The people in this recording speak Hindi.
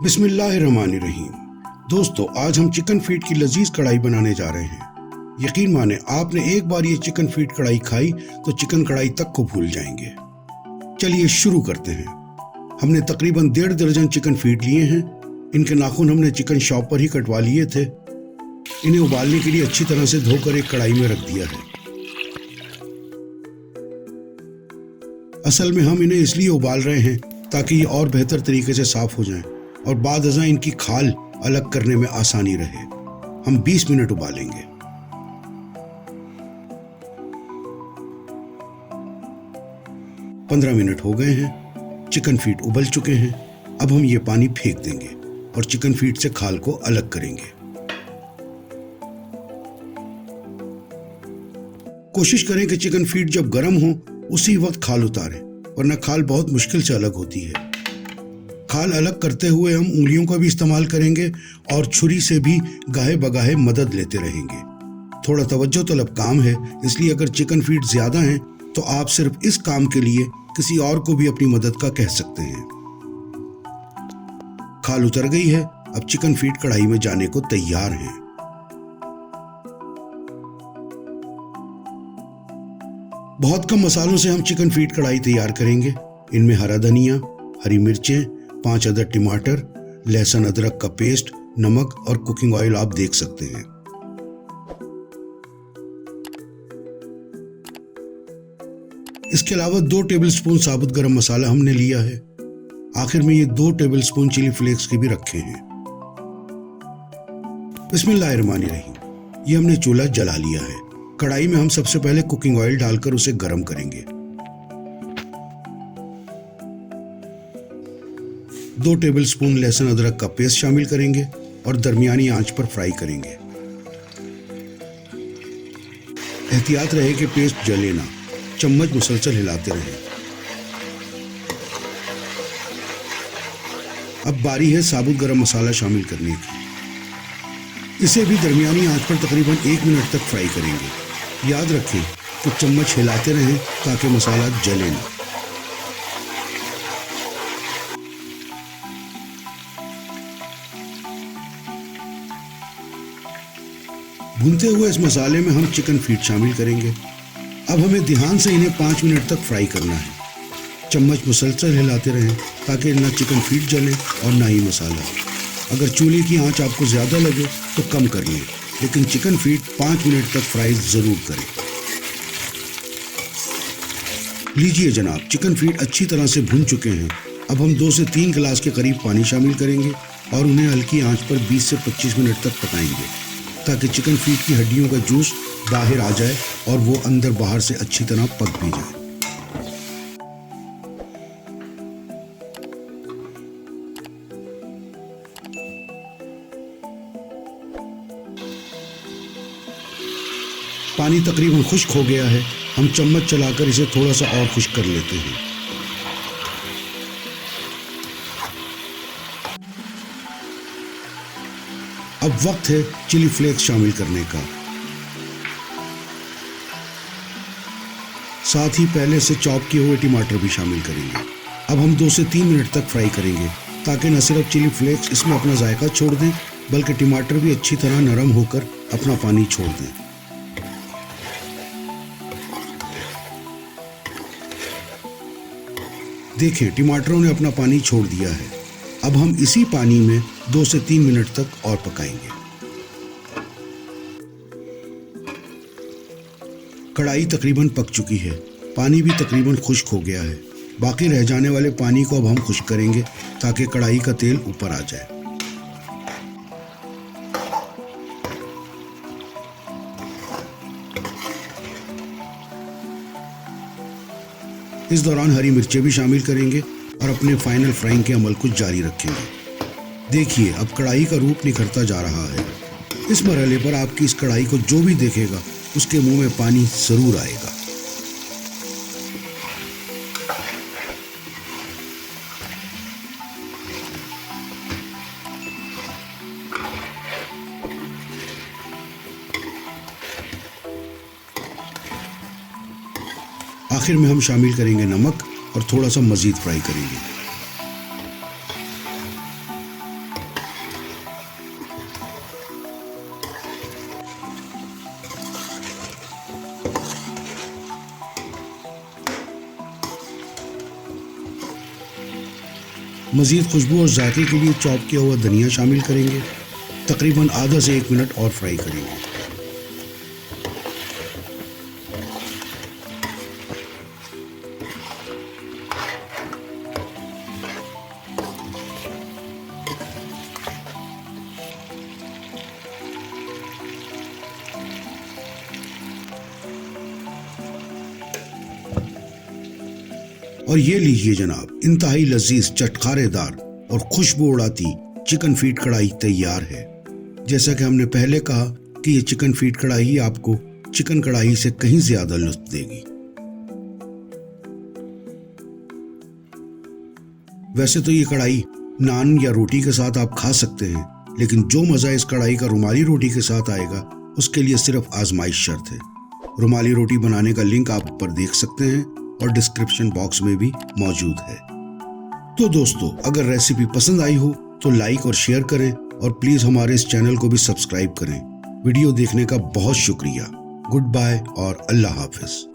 बिस्मिल्लाहिर्रहमानिर्रहीम। दोस्तों, आज हम चिकन फीट की लजीज कढ़ाई बनाने जा रहे हैं। यकीन माने, आपने एक बार ये चिकन फीट कढ़ाई खाई तो चिकन कढ़ाई तक को भूल जाएंगे। चलिए शुरू करते हैं। हमने तकरीबन 1.5 दर्जन चिकन फीट लिए हैं। इनके नाखून हमने चिकन शॉप पर ही कटवा लिए थे। इन्हें उबालने के लिए अच्छी तरह से धोकर एक कढ़ाई में रख दिया है। असल में हम इन्हें इसलिए उबाल रहे हैं ताकि ये और बेहतर तरीके से साफ हो जाएं और बाद अज़ां इनकी खाल अलग करने में आसानी रहे। हम 20 मिनट उबालेंगे। पंद्रह मिनट हो गए हैं। चिकन फीट उबल चुके हैं। अब हम ये पानी फेंक देंगे और चिकन फीट से खाल को अलग करेंगे। कोशिश करें कि चिकन फीट जब गर्म हो उसी वक्त खाल उतारें, वरना खाल बहुत मुश्किल से अलग होती है। खाल अलग करते हुए हम उंगलियों का भी इस्तेमाल करेंगे और छुरी से भी गाहे बगाहे मदद लेते रहेंगे। थोड़ा तवज्जो तलब काम है, इसलिए अगर चिकन फीट ज्यादा हैं तो आप सिर्फ इस काम के लिए किसी और को भी अपनी मदद का कह सकते हैं। खाल उतर गई है। अब चिकन फीट कढ़ाई में जाने को तैयार हैं। बहुत कम मसालों से हम चिकन फीट कढ़ाई तैयार करेंगे। इनमें हरा धनिया, हरी मिर्चें, 5 अदद टमाटर, लहसुन अदरक का पेस्ट, नमक और कुकिंग ऑयल आप देख सकते हैं। इसके अलावा 2 टेबलस्पून साबुत गरम मसाला हमने लिया है। आखिर में ये 2 टेबलस्पून चिली फ्लेक्स के भी रखे हैं। बिस्मिल्लाहिर्रहमानिर्रहीम। ये हमने चूल्हा जला लिया है। कढ़ाई में हम सबसे पहले कुकिंग ऑयल डालकर उसे गर्म करेंगे। 2 टेबलस्पून लहसुन अदरक का पेस्ट शामिल करेंगे और दरमियानी आंच पर फ्राई करेंगे। एहतियात रहे कि पेस्ट जले ना। चम्मच मुसलसल हिलाते रहें। अब बारी है साबुत गरम मसाला शामिल करने की। इसे भी दरमियानी आंच पर तकरीबन 1 मिनट तक फ्राई करेंगे। याद रखें कि चम्मच हिलाते रहें ताकि मसाला जले ना। भूनते हुए इस मसाले में हम चिकन फीट शामिल करेंगे। अब हमें ध्यान से इन्हें 5 मिनट तक फ्राई करना है। चम्मच मुसलसल हिलाते रहें ताकि ना चिकन फीट जले और ना ही मसाला। अगर चूल्हे की आंच आपको ज़्यादा लगे तो कम कर लें, लेकिन चिकन फीट 5 मिनट तक फ्राई ज़रूर करें। लीजिए जनाब, चिकन फीट अच्छी तरह से भुन चुके हैं। अब हम 2 से 3 गिलास के करीब पानी शामिल करेंगे और उन्हें हल्की आंच पर 20 से 25 मिनट तक पकाएंगे ताकि चिकन फीट की हड्डियों का जूस बाहर आ जाए और वो अंदर बाहर से अच्छी तरह पक भी जाए। पानी तकरीबन खुश्क हो गया है। हम चम्मच चलाकर इसे थोड़ा सा और खुश्क कर लेते हैं। अब वक्त है चिली फ्लेक्स शामिल करने का। साथ ही पहले से चॉप किए हुए टमाटर भी शामिल करेंगे। अब हम 2 से 3 मिनट तक फ्राई करेंगे ताकि न सिर्फ चिली फ्लेक्स इसमें अपना जायका छोड़ दें, बल्कि टमाटर भी अच्छी तरह नरम होकर अपना पानी छोड़ दें। देखें, टमाटरों ने अपना पानी छोड़ दिया है। अब हम इसी पानी में 2 से 3 मिनट तक और पकाएंगे। कढ़ाई तकरीबन पक चुकी है। पानी भी तकरीबन खुश्क हो गया है। बाकी रह जाने वाले पानी को अब हम खुश्क करेंगे ताकि कढ़ाई का तेल ऊपर आ जाए। इस दौरान हरी मिर्चें भी शामिल करेंगे और अपने फाइनल फ्राइंग के अमल को जारी रखेंगे। देखिए, अब कढ़ाई का रूप निखरता जा रहा है। इस मरहले पर आपकी इस कढ़ाई को जो भी देखेगा उसके मुंह में पानी जरूर आएगा। आखिर में हम शामिल करेंगे नमक और थोड़ा सा मजीद फ्राई करेंगे। मज़ीद खुशबू और जायके के लिए चॉप किया हुआ धनिया शामिल करेंगे। तकरीबन आधा से 1 मिनट और फ्राई करेंगे। और ये लीजिए जनाब, इंतहाई लजीज, चटखारेदार और खुशबू उड़ाती चिकन फीट कढ़ाई तैयार है। जैसा कि हमने पहले कहा कि ये चिकन फीट कढ़ाई आपको चिकन कढ़ाई से कहीं ज्यादा लुत्फ देगी। वैसे तो ये कढ़ाई नान या रोटी के साथ आप खा सकते हैं, लेकिन जो मजा इस कढ़ाई का रुमाली रोटी के साथ आएगा उसके लिए सिर्फ आजमाइश शर्त है। रुमाली रोटी बनाने का लिंक आप ऊपर देख सकते हैं और डिस्क्रिप्शन बॉक्स में भी मौजूद है। तो दोस्तों, अगर रेसिपी पसंद आई हो तो लाइक और शेयर करें और प्लीज हमारे इस चैनल को भी सब्सक्राइब करें। वीडियो देखने का बहुत शुक्रिया। गुड बाय और अल्लाह हाफिज।